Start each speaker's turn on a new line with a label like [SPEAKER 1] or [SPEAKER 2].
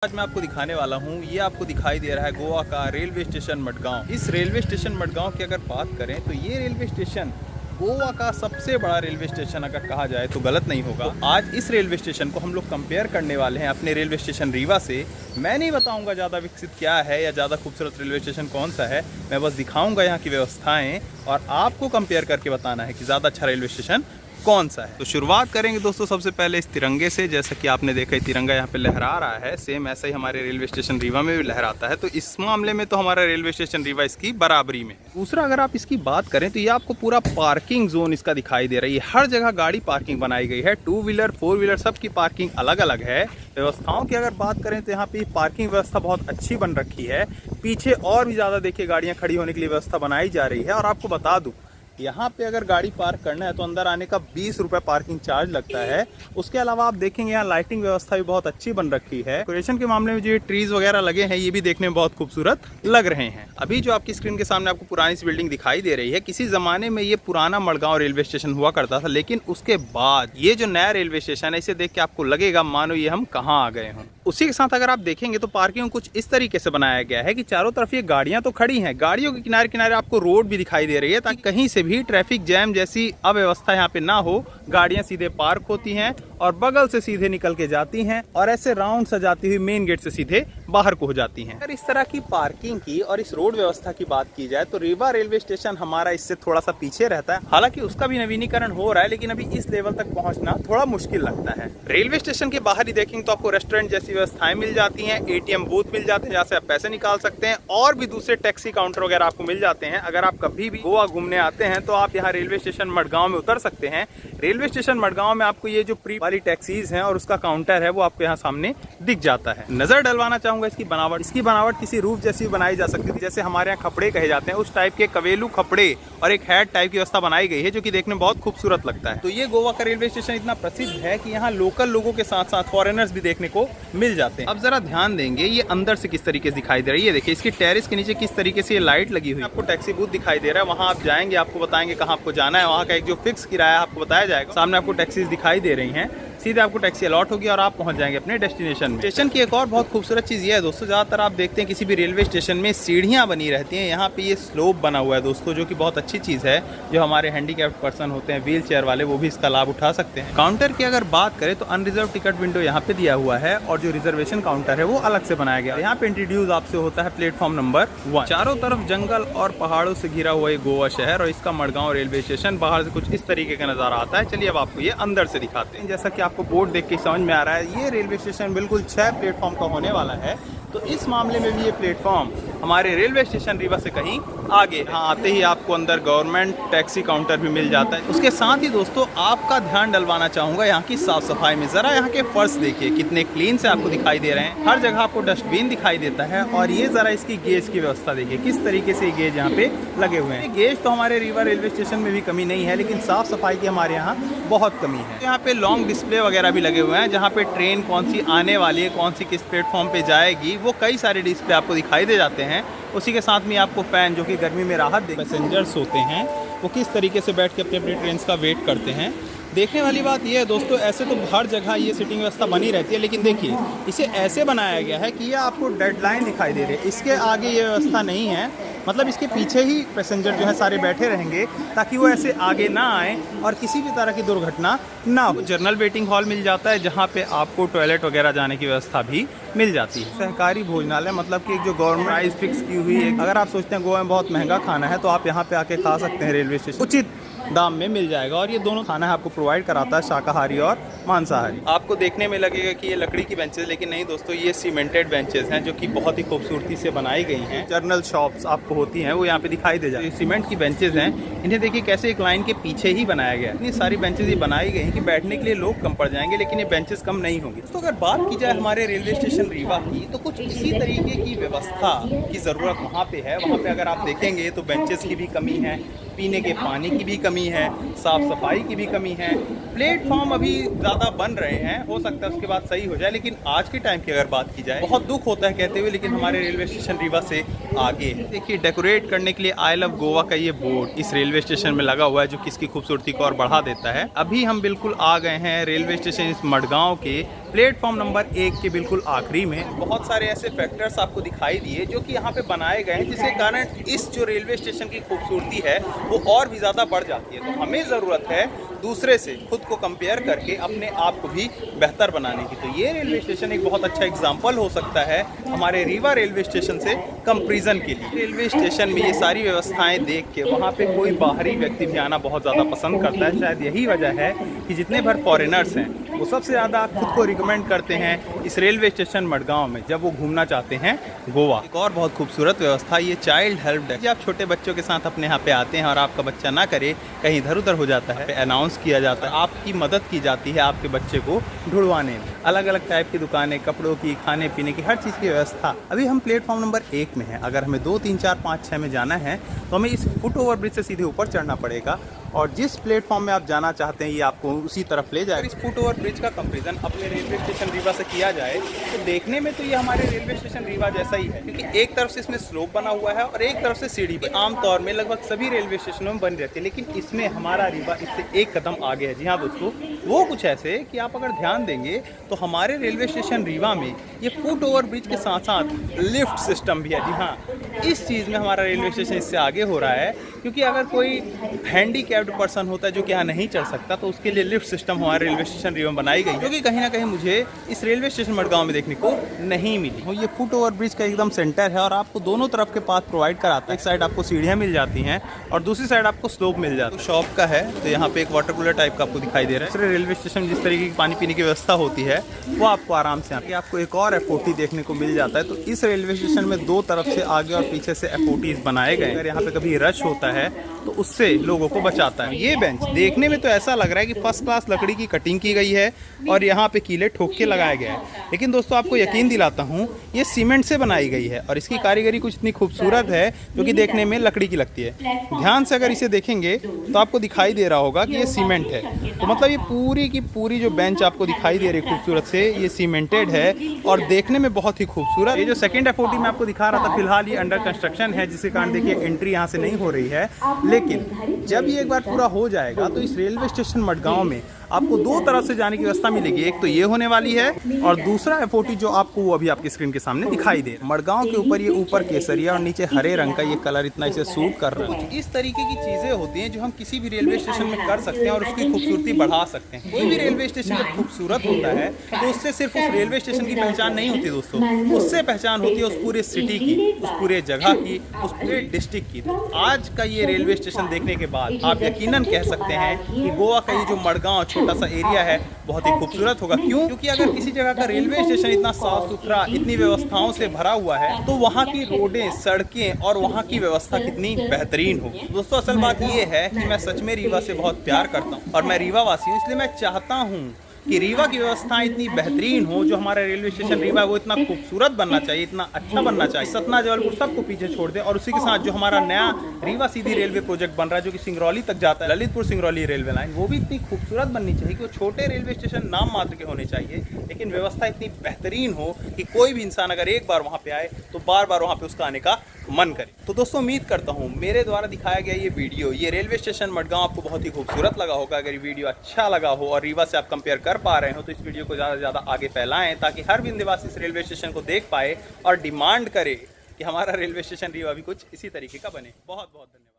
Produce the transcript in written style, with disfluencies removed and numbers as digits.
[SPEAKER 1] आज मैं आपको दिखाने वाला हूँ, ये आपको दिखाई दे रहा है गोवा का रेलवे स्टेशन मडगांव। इस रेलवे स्टेशन मडगांव की अगर बात करें तो ये रेलवे स्टेशन गोवा का सबसे बड़ा रेलवे स्टेशन अगर कहा जाए तो गलत नहीं होगा। तो आज इस रेलवे स्टेशन को हम लोग कंपेयर करने वाले हैं अपने रेलवे स्टेशन रीवा से। मैं नहीं बताऊंगा ज़्यादा विकसित क्या है या ज़्यादा खूबसूरत रेलवे स्टेशन कौन सा है, मैं बस दिखाऊंगा यहाँ की व्यवस्थाएँ और आपको कंपेयर करके बताना है कि ज़्यादा अच्छा रेलवे स्टेशन कौन सा है। तो शुरुआत करेंगे दोस्तों सबसे पहले इस तिरंगे से। जैसा कि आपने देखा तिरंगा यहाँ पे लहरा रहा है, सेम ऐसा ही हमारे रेलवे स्टेशन रीवा में भी लहराता है। तो इस मामले में तो हमारा रेलवे स्टेशन रीवा इसकी बराबरी में। दूसरा अगर आप इसकी बात करें तो ये आपको पूरा पार्किंग जोन इसका दिखाई दे रही है। हर जगह गाड़ी पार्किंग बनाई गई है, 2 व्हीलर 4 व्हीलर सबकी पार्किंग अलग अलग है। व्यवस्थाओं की अगर बात करें तो यहाँ पे पार्किंग व्यवस्था बहुत अच्छी बन रखी है। पीछे और भी ज़्यादा देखिए गाड़ियाँ खड़ी होने के लिए व्यवस्था बनाई जा रही है। और आपको बता दूँ यहाँ पे अगर गाड़ी पार्क करना है तो अंदर आने का 20 रुपये पार्किंग चार्ज लगता है। उसके अलावा आप देखेंगे यहाँ लाइटिंग व्यवस्था भी बहुत अच्छी बन रखी है। डेकोरेशन के मामले में जो ये ट्रीज वगैरह लगे हैं ये भी देखने में बहुत खूबसूरत लग रहे हैं। अभी जो आपकी स्क्रीन के सामने आपको पुरानी सी बिल्डिंग दिखाई दे रही है, किसी जमाने में ये पुराना मडगांव रेलवे स्टेशन हुआ करता था, लेकिन उसके बाद ये जो नया रेलवे स्टेशन है इसे देख के आपको लगेगा मानो ये हम कहाँ आ गए हों। उसी के साथ अगर आप देखेंगे तो पार्किंग कुछ इस तरीके से बनाया गया है कि चारों तरफ ये गाड़ियां तो खड़ी हैं, गाड़ियों के किनारे किनारे आपको रोड भी दिखाई दे रही है ताकि कहीं से भी ट्रैफिक जैम जैसी अव्यवस्था यहाँ पे ना हो। गाड़ियां सीधे पार्क होती हैं और बगल से सीधे निकल के जाती हैं और ऐसे राउंड सजाती हुई मेन गेट से सीधे बाहर को हो जाती हैं। अगर इस तरह की पार्किंग की और इस रोड व्यवस्था की बात की जाए तो रीवा रेलवे स्टेशन हमारा इससे थोड़ा सा पीछे रहता है। हालांकि उसका भी नवीनीकरण हो रहा है, लेकिन अभी इस लेवल तक पहुंचना थोड़ा मुश्किल लगता है। रेलवे स्टेशन के बाहर ही देखेंगे तो आपको रेस्टोरेंट जैसी व्यवस्थाएं मिल जाती हैं, ATM बूथ मिल जाते हैं जहाँ से आप पैसे निकाल सकते हैं, और भी दूसरे टैक्सी काउंटर वगैरह आपको मिल जाते हैं। अगर आप कभी भी गोवा घूमने आते हैं तो आप यहाँ रेलवे स्टेशन मडगांव में उतर सकते हैं। रेलवे स्टेशन मडगांव में आपको ये जो प्री वाली टैक्सीज हैं और उसका काउंटर है वो आपको यहाँ सामने दिख जाता है। नजर डलवाना चाहूंगा इसकी बनावट। इसकी बनावट किसी रूफ जैसी बनाई जा सकती थी, जैसे हमारे यहाँ खपड़े कहे जाते हैं, उस टाइप के कवेलू खपड़े और एक हेड टाइप की व्यवस्था बनाई गई है जो कि देखने में बहुत खूबसूरत लगता है। तो ये गोवा का रेलवे स्टेशन इतना प्रसिद्ध है कि यहाँ लोकल लोगों के साथ साथ फॉरेनर्स भी देखने को मिल जाते हैं। अब जरा ध्यान देंगे ये अंदर से किस तरीके से दिखाई दे रही है। देखिए इसकी टेरिस के नीचे किस तरीके से ये लाइट लगी हुई है। आपको टैक्सी बूथ दिखाई दे रहा है, वहाँ आप जाएंगे आपको बताएंगे कहाँ आपको जाना है। वहाँ का एक जो फिक्स किराया आपको बताया जाएगा। सामने आपको टैक्सीज दिखाई दे रही हैं, सीधे आपको टैक्सी अलॉट होगी और आप पहुंच जाएंगे अपने डेस्टिनेशन में। स्टेशन की एक और बहुत खूबसूरत चीज़ ये है दोस्तों, ज़्यादातर आप देखते हैं किसी भी रेलवे स्टेशन में सीढ़ियां बनी रहती हैं, यहाँ पे ये स्लोप बना हुआ है दोस्तों, जो कि बहुत अच्छी चीज़ है। जो हमारे हैंडीकैप्ड पर्सन होते हैं, व्हील चेयर वाले, वो भी इसका लाभ उठा सकते हैं। काउंटर की अगर बात करें तो अनरिजर्व टिकट विंडो यहाँ पे दिया हुआ है और जो रिजर्वेशन काउंटर है वो अलग से बनाया गया है। यहाँ पे इंट्रोड्यूस आपसे होता है प्लेटफॉर्म नंबर 1। चारों तरफ जंगल और पहाड़ों से घिरा हुआ ये गोवा शहर और इसका मडगांव रेलवे स्टेशन बाहर से कुछ इस तरीके का नजारा आता है। चलिए अब आपको ये अंदर से दिखाते हैं। जैसा कि आपको बोर्ड देख के समझ में आ रहा है, ये रेलवे स्टेशन बिल्कुल 6 प्लेटफॉर्म का होने वाला है। तो इस मामले में भी ये प्लेटफॉर्म हमारे रेलवे स्टेशन रीवा से कहीं आगे। यहाँ आते ही आपको अंदर गवर्नमेंट टैक्सी काउंटर भी मिल जाता है। उसके साथ ही दोस्तों आपका ध्यान डलवाना चाहूँगा यहाँ की साफ सफाई में। ज़रा यहाँ के फर्श देखिए कितने क्लीन से आपको दिखाई दे रहे हैं। हर जगह आपको डस्टबिन दिखाई देता है। और ये ज़रा इसकी गेज की व्यवस्था देखिए किस तरीके से गेज यहाँ पे लगे हुए हैं। गेज तो हमारे रीवा रेलवे स्टेशन में भी कमी नहीं है, लेकिन साफ सफाई की हमारे यहाँ बहुत कमी है। यहाँ पे लॉन्ग डिस्प्ले वगैरह भी लगे हुए हैं, जहाँ पे ट्रेन कौन सी आने वाली है, कौन सी किस प्लेटफॉर्म पे जाएगी, वो कई सारे डिस्प्ले आपको दिखाई दे जाते हैं। उसी के साथ में आपको फैन जो कि गर्मी में राहत दे, पैसेंजर्स होते हैं वो किस तरीके से बैठ के अपने अपने ट्रेन का वेट करते हैं। देखने वाली बात यह है दोस्तों, ऐसे तो हर जगह ये सीटिंग व्यवस्था बनी रहती है, लेकिन देखिए इसे ऐसे बनाया गया है कि ये आपको डेडलाइन दिखाई दे रही है। इसके आगे ये व्यवस्था नहीं है, मतलब इसके पीछे ही पैसेंजर जो है सारे बैठे रहेंगे ताकि वो ऐसे आगे ना आए और किसी भी तरह की दुर्घटना ना हो। जनरल वेटिंग हॉल मिल जाता है जहाँ पे आपको टॉयलेट वगैरह जाने की व्यवस्था भी मिल जाती है। सहकारी भोजनालय मतलब कि एक जो गवर्नमेंट प्राइस फिक्स की हुई है। अगर आप सोचते हैं गोवा में बहुत महंगा खाना है तो आप यहाँ पे आके खा सकते हैं, रेलवे स्टेशन उचित दाम में मिल जाएगा। और ये दोनों खाना है आपको प्रोवाइड कराता है, शाकाहारी और मांसाहारी। आपको देखने में लगेगा कि ये लकड़ी की बेंचेस, लेकिन नहीं दोस्तों, ये सीमेंटेड बेंचेस हैं जो कि बहुत ही खूबसूरती से बनाई गई हैं। जर्नल शॉप्स आपको होती हैं वो यहाँ पे दिखाई दे जाती है। सीमेंट की बेंचेस हैं, इन्हें देखिए कैसे एक लाइन के पीछे ही बनाया गया है। इतनी सारी बेंचेस ये बनाई गई हैं कि बैठने के लिए लोग कम पड़ जाएंगे, लेकिन ये बेंचेस कम नहीं होंगी। तो अगर बात की जाए हमारे रेलवे स्टेशन रीवा की, तो कुछ इसी तरीके की व्यवस्था की ज़रूरत वहाँ पे है। वहाँ पे अगर आप देखेंगे तो बेंचेस की भी कमी है, पीने के पानी की भी कमी कमी है, साफ सफाई की भी कमी है। प्लेटफॉर्म अभी ज़्यादा बन रहे हैं, हो सकता है उसके बाद सही हो जाए, लेकिन आज के टाइम की अगर बात की जाए, बहुत दुख होता है कहते हुए, लेकिन हमारे रेलवे स्टेशन रीवा से आगे है। देखिए, डेकोरेट करने के लिए आई लव गोवा का ये बोर्ड इस रेलवे स्टेशन में लगा हुआ है, जो कि इसकी खूबसूरती को और बढ़ा देता है। अभी हम बिल्कुल आ गए हैं रेलवे स्टेशन इस मडगांव के प्लेटफॉर्म नंबर 1 के बिल्कुल आखिरी में। बहुत सारे ऐसे फैक्टर्स आपको दिखाई दिए जो कि यहाँ पे बनाए गए हैं, जिसके कारण इस जो रेलवे स्टेशन की खूबसूरती है वो और भी ज़्यादा बढ़ जाती है। तो हमें ज़रूरत है दूसरे से खुद को कंपेयर करके अपने आप को भी बेहतर बनाने की। तो ये रेलवे स्टेशन एक बहुत अच्छा एग्जाम्पल हो सकता है हमारे रीवा रेलवे स्टेशन से कंपेरिजन के लिए। रेलवे स्टेशन में ये सारी व्यवस्थाएं देख के वहाँ पे कोई बाहरी व्यक्ति भी आना बहुत ज़्यादा पसंद करता है। शायद यही वजह है कि जितने भर फॉरेनर्स हैं वो सबसे ज़्यादा खुद को रिकमेंड करते हैं इस रेलवे स्टेशन मडगांव में जब वो घूमना चाहते हैं गोवा। एक और बहुत खूबसूरत व्यवस्था ये चाइल्ड हेल्प डेस्क। जब आप छोटे बच्चों के साथ अपने यहाँ पे आते हैं और आपका बच्चा ना करे, कहीं इधर उधर हो जाता है, अनाउंस किया जाता है, आपकी मदद की जाती है आपके बच्चे को ढूंढवाने में। अलग अलग टाइप की दुकानें, कपड़ों की, खाने पीने की, हर चीज़ की व्यवस्था। अभी हम प्लेटफॉर्म नंबर 1 में हैं। अगर हमें 2, 3, 4, 5, 6 में जाना है तो हमें इस फुट ओवर ब्रिज से सीधे ऊपर चढ़ना पड़ेगा, और जिस प्लेटफॉर्म में आप जाना चाहते हैं ये आपको उसी तरफ ले जाएगा। इस फुट ओवर ब्रिज का कंपैरिजन अपने रेलवे स्टेशन रीवा से किया जाए तो देखने में तो ये हमारे रेलवे स्टेशन रीवा जैसा ही है, क्योंकि एक तरफ से इसमें स्लोप बना हुआ है और एक तरफ से सीढ़ी। आमतौर में लगभग सभी रेलवे स्टेशनों में बन रहती है, लेकिन इसमें हमारा रीवा इससे एक कदम आगे है। जी हाँ दोस्तों, वो कुछ ऐसे कि आप अगर ध्यान देंगे तो हमारे रेलवे स्टेशन रीवा में ये फुट ओवर ब्रिज के साथ साथ लिफ्ट सिस्टम भी है। जी हाँ, इस चीज़ में हमारा रेलवे स्टेशन इससे आगे हो रहा है, क्योंकि अगर कोई हैंडीकैप्ड पर्सन होता है जो कि यहाँ नहीं चढ़ सकता, तो उसके लिए लिफ्ट सिस्टम हमारे रेलवे स्टेशन रीवा में बनाई गई, जो कि कहीं ना कहीं मुझे इस रेलवे स्टेशन मडगांव में देखने को नहीं मिली। ये फुट ओवर ब्रिज का एकदम सेंटर है और आपको दोनों तरफ के पाथ प्रोवाइड कराता है। एक साइड आपको सीढ़ियाँ मिल जाती हैं और दूसरी साइड आपको स्लोप मिल जाता है। शॉप का है तो यहाँ पे एक वाटर कूलर टाइप का आपको दिखाई दे रहा है। दूसरे रेलवे स्टेशन जिस तरीके की पानी पीने की व्यवस्था होती है वो आपको आराम से आके आपको एक और FOT देखने को मिल जाता है। तो इस रेलवे स्टेशन में दो तरफ से आगे और पीछे से FOTs बनाए गए। अगर यहाँ पे कभी रश होता है तो उससे लोगों को बचाता है। ये बेंच देखने में तो ऐसा लग रहा है कि फर्स्ट क्लास लकड़ी की कटिंग की गई है और यहाँ पे कीले ठोक के लगाया गया है, लेकिन दोस्तों आपको यकीन दिलाता हूँ ये सीमेंट से बनाई गई है और इसकी कारीगरी कुछ इतनी खूबसूरत है जो कि देखने में लकड़ी की लगती है। ध्यान से अगर इसे देखेंगे तो आपको दिखाई दे रहा होगा कि ये सीमेंट है। तो मतलब ये पूरी की पूरी जो बेंच आपको दिखाई दे रही है खूबसूरत से, ये सीमेंटेड है और देखने में बहुत ही खूबसूरत। ये जो सेकंड FOT में आपको दिखा रहा था, फिलहाल ये अंडर कंस्ट्रक्शन है, जिसके कारण देखिए एंट्री यहाँ से नहीं हो रही है, लेकिन जब ये एक बार पूरा हो जाएगा तो इस रेलवे स्टेशन मडगांव में आपको दो तरफ से जाने की व्यवस्था मिलेगी। एक तो ये होने वाली है और दूसरा FOT जो आपको वो अभी आपकी स्क्रीन के सामने दिखाई दे। मडगांव के ऊपर ये ऊपर केसरिया और नीचे हरे रंग का ये कलर इतना इसे सूट कर रहा है। इस तरीके की चीजें होती हैं जो हम किसी भी रेलवे स्टेशन में कर सकते हैं और उसकी खूबसूरती बढ़ा सकते हैं। कोई भी रेलवे स्टेशन जब खूबसूरत होता है तो उससे सिर्फ उस रेलवे स्टेशन की पहचान नहीं होती दोस्तों, उससे पहचान होती है उस पूरे सिटी की, उस पूरे जगह की, उस पूरे डिस्ट्रिक्ट की। तो आज का ये रेलवे स्टेशन देखने के बाद आप यकीनन कह सकते हैं कि गोवा का ये जो मडगांव छोटा सा एरिया है बहुत ही खूबसूरत होगा। क्यों? क्योंकि अगर किसी जगह का रेलवे स्टेशन इतना साफ सुथरा, इतनी व्यवस्थाओं से भरा हुआ है, तो वहाँ की रोडें, सड़कें और वहाँ की व्यवस्था कितनी बेहतरीन होगी। दोस्तों असल बात ये है कि मैं सच में रीवा से बहुत प्यार करता हूँ और मैं रीवा वासी हूँ, इसलिए मैं चाहता हूँ कि रीवा की व्यवस्थाएं इतनी बेहतरीन हो। जो हमारा रेलवे स्टेशन रीवा है वो इतना खूबसूरत बनना चाहिए, इतना अच्छा बनना चाहिए। सतना जबलपुर सबको पीछे छोड़ दे और उसी के साथ जो हमारा नया रीवा सीधी रेलवे प्रोजेक्ट बन रहा है जो कि सिंगरौली तक जाता है, ललितपुर सिंगरौली रेलवे लाइन, वो भी इतनी खूबसूरत बननी चाहिए कि वो छोटे रेलवे स्टेशन नाम मात्र के होने चाहिए, लेकिन व्यवस्था इतनी बेहतरीन हो कि कोई भी इंसान अगर एक बार वहाँ पे आए तो बार बार वहाँ पे उसका आने का मन करे। तो दोस्तों उम्मीद करता हूँ मेरे द्वारा दिखाया गया ये वीडियो, ये रेलवे स्टेशन मडगांव आपको बहुत ही खूबसूरत लगा होगा। अगर ये वीडियो अच्छा लगा हो और रीवा से आप कंपेयर कर पा रहे हो तो इस वीडियो को ज़्यादा से ज़्यादा आगे फैलाएं ताकि हर विंध्यवासी इस रेलवे स्टेशन को देख पाए और डिमांड करे कि हमारा रेलवे स्टेशन रीवा भी कुछ इसी तरीके का बने। बहुत बहुत धन्यवाद।